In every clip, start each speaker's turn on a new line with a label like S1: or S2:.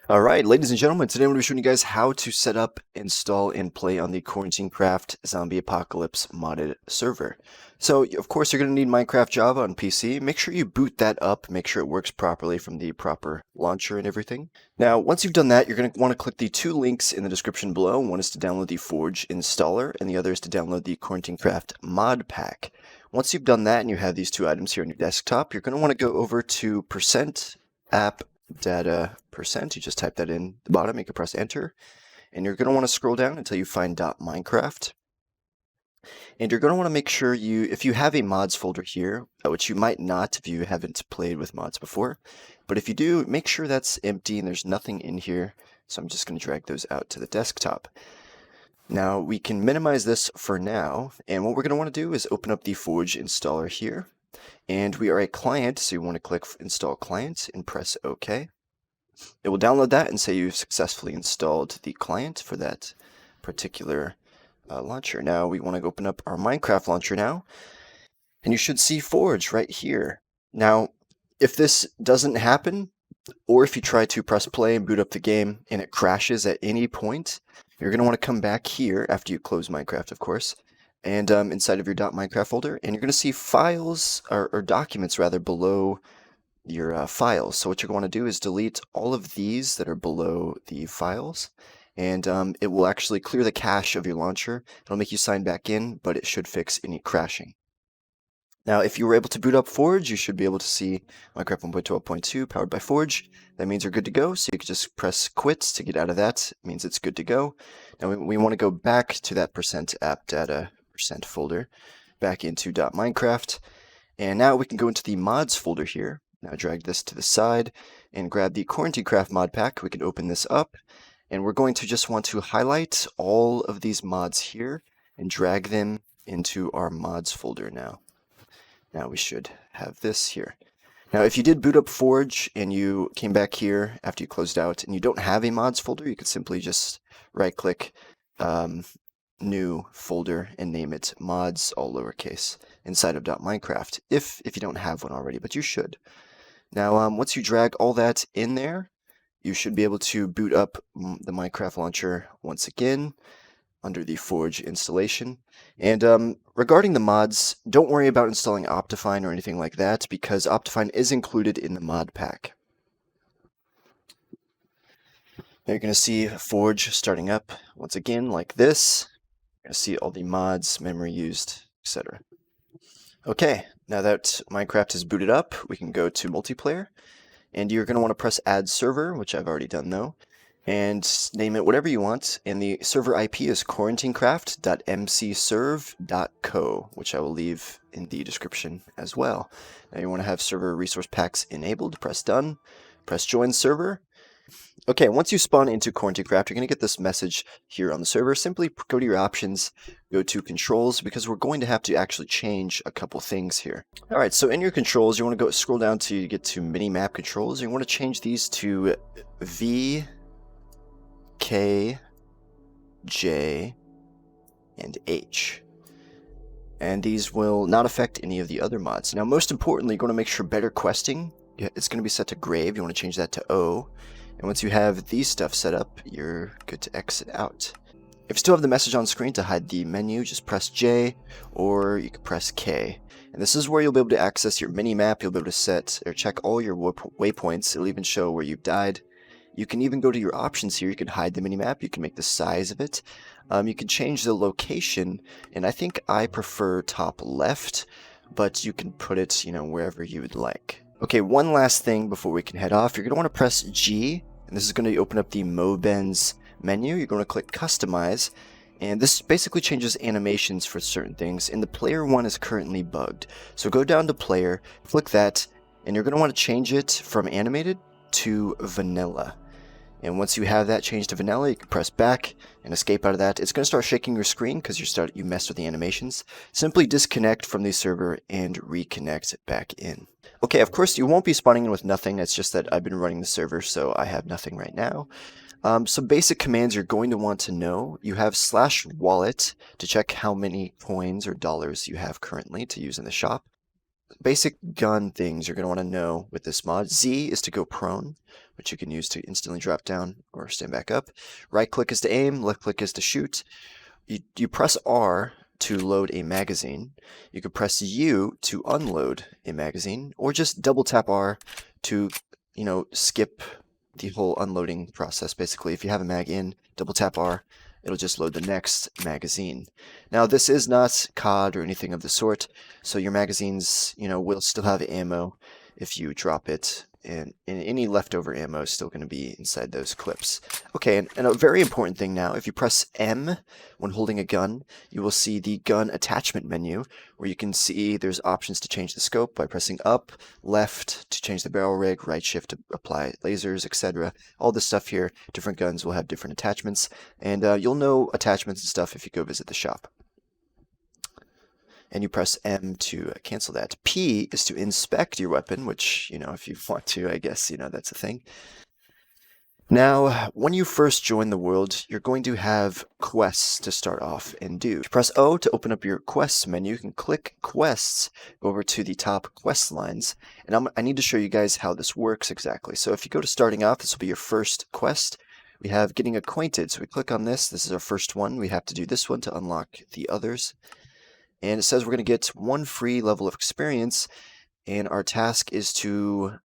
S1: Alright, ladies and gentlemen, today I'm going to be showing you guys how to set up, install, and play on the Quarantine Craft Zombie Apocalypse modded server. So, of course, you're going to need Minecraft Java on PC. Make sure you boot that up, make sure it works properly from the proper launcher and everything. Now, once you've done that, you're going to want to click the two links in the description below. One is to download the Forge installer, and the other is to download the Quarantine Craft Modpack. Once you've done that and you have these two items here on your desktop, you're going to want to go over to %app data %. You just type that in the bottom, you can press enter, and you're going to want to scroll down until you find .minecraft. And you're going to want to make sure if you have a mods folder here, which you might not if you haven't played with mods before, but if you do, make sure that's empty and there's nothing in here. So I'm just going to drag those out to the desktop. Now we can minimize this for now, and what we're going to want to do is open up the Forge installer here. And we are a client, so you want to click Install Client and press OK. It will download that and say you've successfully installed the client for that particular launcher. Now we want to open up our Minecraft launcher now, and you should see Forge right here. Now, if this doesn't happen, or if you try to press play and boot up the game and it crashes at any point, you're going to want to come back here after you close Minecraft, of course, and inside of your .minecraft folder, and you're going to see files, or documents rather, below your files. So what you're going to do is delete all of these that are below the files, and it will actually clear the cache of your launcher. It'll make you sign back in, but it should fix any crashing. Now, if you were able to boot up Forge, you should be able to see Minecraft 1.12.2 powered by Forge. That means you're good to go, so you can just press quit to get out of that. It means it's good to go. Now we want to go back to that %app data % folder, back into .minecraft, and now we can go into the mods folder here. Now drag this to the side and grab the Quarantine Craft mod pack. We can open this up, and we're going to just want to highlight all of these mods here and drag them into our mods folder now. Now we should have this here. Now if you did boot up Forge and you came back here after you closed out and you don't have a mods folder, you could simply just right click new folder and name it mods, all lowercase, inside of .minecraft, if you don't have one already, but you should. Now once you drag all that in there, you should be able to boot up the Minecraft launcher once again under the Forge installation. And regarding the mods, don't worry about installing Optifine or anything like that, because Optifine is included in the mod pack. Now you're going to see Forge starting up once again like this. You're going to see all the mods, memory used, etc. Okay, now that Minecraft is booted up, we can go to multiplayer, and you're going to want to press add server, which I've already done though, and name it whatever you want, and the server IP is quarantinecraft.mcserve.co, which I will leave in the description as well. Now you want to have server resource packs enabled, press done, press join server. Okay, once you spawn into Quarantine Craft, you're going to get this message here on the server. Simply go to your options, go to controls, because we're going to have to actually change a couple things here. Alright, so in your controls, you want to go scroll down to get to Minimap Controls. You want to change these to V, K, J, and H. And these will not affect any of the other mods. Now, most importantly, you're going to make sure better questing, it's going to be set to grave. You want to change that to O. And once you have these stuff set up, you're good to exit out. If you still have the message on screen to hide the menu, just press J, or you can press K. And this is where you'll be able to access your mini-map. You'll be able to set or check all your waypoints. It'll even show where you've died. You can even go to your options here. You can hide the mini-map. You can make the size of it. You can change the location, and I think I prefer top left, but you can put it, wherever you would like. Okay, one last thing before we can head off. You're going to want to press G, and this is going to open up the Mobens menu. You're going to click Customize, and this basically changes animations for certain things, and the player one is currently bugged. So go down to Player, click that, and you're going to want to change it from Animated to Vanilla. And once you have that changed to vanilla, you can press back and escape out of that. It's going to start shaking your screen because you messed with the animations. Simply disconnect from the server and reconnect back in. Okay, of course you won't be spawning in with nothing. It's just that I've been running the server, so I have nothing right now. Some basic commands you're going to want to know. You have /wallet to check how many coins or dollars you have currently to use in the shop. basic gun things you're going to want to know with this mod. Z is to go prone, which you can use to instantly drop down or stand back up. Right click is to aim, left click is to shoot. You press R to load a magazine. You can press U to unload a magazine, or just double tap R to, skip the whole unloading process. Basically, if you have a mag in, double tap R, it'll just load the next magazine. Now, this is not COD or anything of the sort, so your magazines, will still have ammo if you drop it, and any leftover ammo is still going to be inside those clips. Okay, and a very important thing now, if you press M when holding a gun, you will see the gun attachment menu, where you can see there's options to change the scope by pressing up, left to change the barrel rig, right shift to apply lasers, etc. All this stuff here, different guns will have different attachments, and you'll know attachments and stuff if you go visit the shop. And you press M to cancel that. P is to inspect your weapon, which, if you want to, I guess, that's a thing. Now, when you first join the world, you're going to have quests to start off and do. Press O to open up your quests menu. You can click quests, go over to the top quest lines, and I need to show you guys how this works exactly. So if you go to starting off, this will be your first quest. We have getting acquainted, so we click on this. This is our first one. We have to do this one to unlock the others. And it says we're going to get 1 free level of experience, and our task is to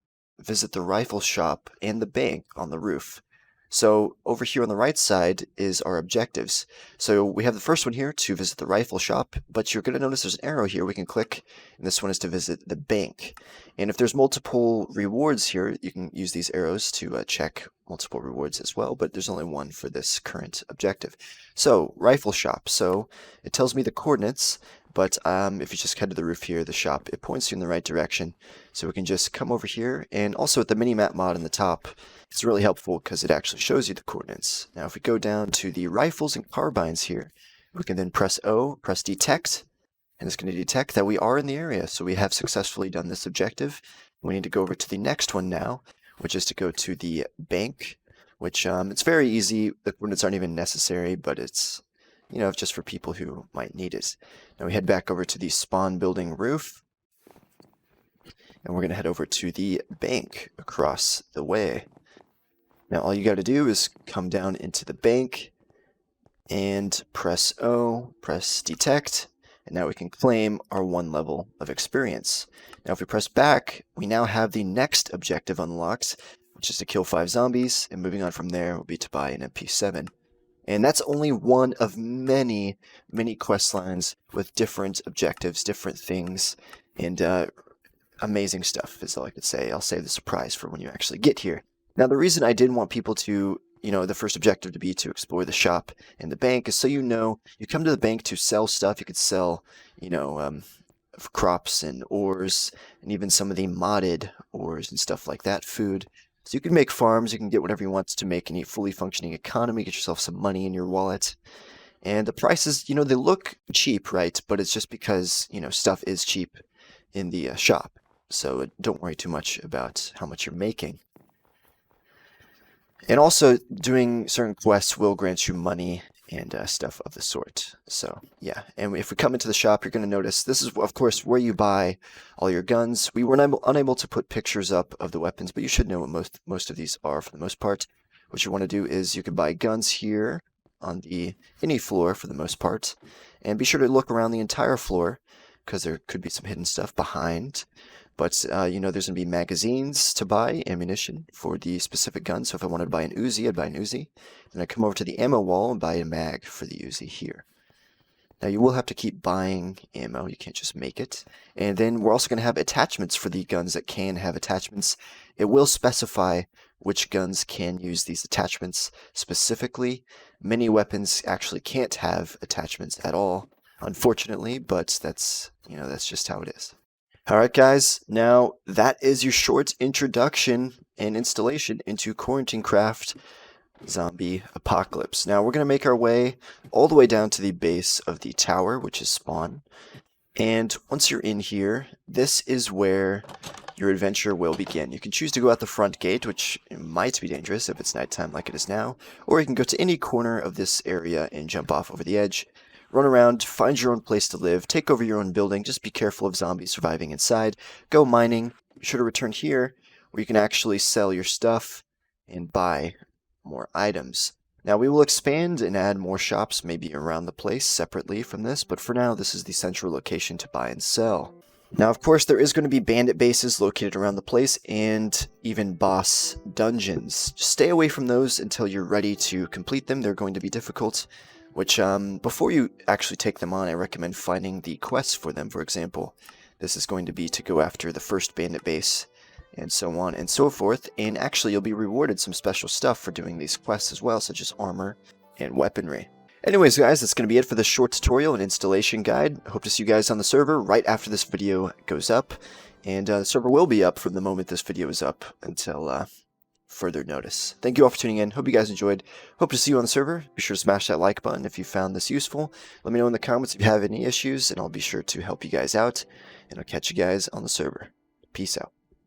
S1: visit the rifle shop and the bank on the roof. So over here on the right side is our objectives. So we have the first one here to visit the rifle shop, but you're going to notice there's an arrow here we can click, and this one is to visit the bank. And if there's multiple rewards here, you can use these arrows to check multiple rewards as well, but there's only one for this current objective. So rifle shop, so it tells me the coordinates, but if you just head to the roof here, the shop, it points you in the right direction. So we can just come over here, and also with the Minimap mod in the top, it's really helpful because it actually shows you the coordinates. Now if we go down to the rifles and carbines here, we can then press O, press detect, and it's going to detect that we are in the area. So we have successfully done this objective. We need to go over to the next one now, which is to go to the bank, which it's very easy. The coordinates aren't even necessary, but it's just for people who might need it. Now we head back over to the spawn building roof, and we're going to head over to the bank across the way. Now all you got to do is come down into the bank and press O, press detect, and now we can claim our 1 level of experience. Now if we press back, we now have the next objective unlocked, which is to kill 5 zombies, and moving on from there will be to buy an MP7. And that's only one of many, many quest lines with different objectives, different things, and amazing stuff is all I could say. I'll save the surprise for when you actually get here. Now, the reason I didn't want people to, the first objective to be to explore the shop and the bank is so you come to the bank to sell stuff. You could sell, crops and ores, and even some of the modded ores and stuff like that, food. So you can make farms, you can get whatever you want to make any fully functioning economy, get yourself some money in your wallet. And the prices, they look cheap, right? But it's just because, stuff is cheap in the shop. So don't worry too much about how much you're making. And also, doing certain quests will grant you money and stuff of the sort. So, yeah. And if we come into the shop, you're going to notice this is, of course, where you buy all your guns. We were unable to put pictures up of the weapons, but you should know what most of these are for the most part. What you want to do is you can buy guns here on any floor for the most part. And be sure to look around the entire floor, because there could be some hidden stuff behind. But, there's going to be magazines to buy, ammunition for the specific gun. So if I wanted to buy an Uzi, I'd buy an Uzi. Then I'd come over to the ammo wall and buy a mag for the Uzi here. Now, you will have to keep buying ammo. You can't just make it. And then we're also going to have attachments for the guns that can have attachments. It will specify which guns can use these attachments specifically. Many weapons actually can't have attachments at all, unfortunately, but that's just how it is. Alright guys, now that is your short introduction and installation into Quarantine Craft Zombie Apocalypse. Now we're going to make our way all the way down to the base of the tower, which is spawn. And once you're in here, this is where your adventure will begin. You can choose to go out the front gate, which might be dangerous if it's nighttime like it is now, or you can go to any corner of this area and jump off over the edge. run around, find your own place to live, take over your own building, just be careful of zombies surviving inside, go mining, be sure to return here where you can actually sell your stuff and buy more items. Now we will expand and add more shops maybe around the place separately from this, but for now this is the central location to buy and sell. Now of course there is going to be bandit bases located around the place and even boss dungeons. Just stay away from those until you're ready to complete them. They're going to be difficult, which before you actually take them on I recommend finding the quests for them. For example, this is going to be to go after the first bandit base and so on and so forth, and actually you'll be rewarded some special stuff for doing these quests as well, such as armor and weaponry. Anyways guys, that's going to be it for this short tutorial and installation guide. I hope to see you guys on the server right after this video goes up, and the server will be up from the moment this video is up until further notice. Thank you all for tuning in. Hope you guys enjoyed. Hope to see you on the server. Be sure to smash that like button if you found this useful. Let me know in the comments if you have any issues, and I'll be sure to help you guys out, and I'll catch you guys on the server. Peace out.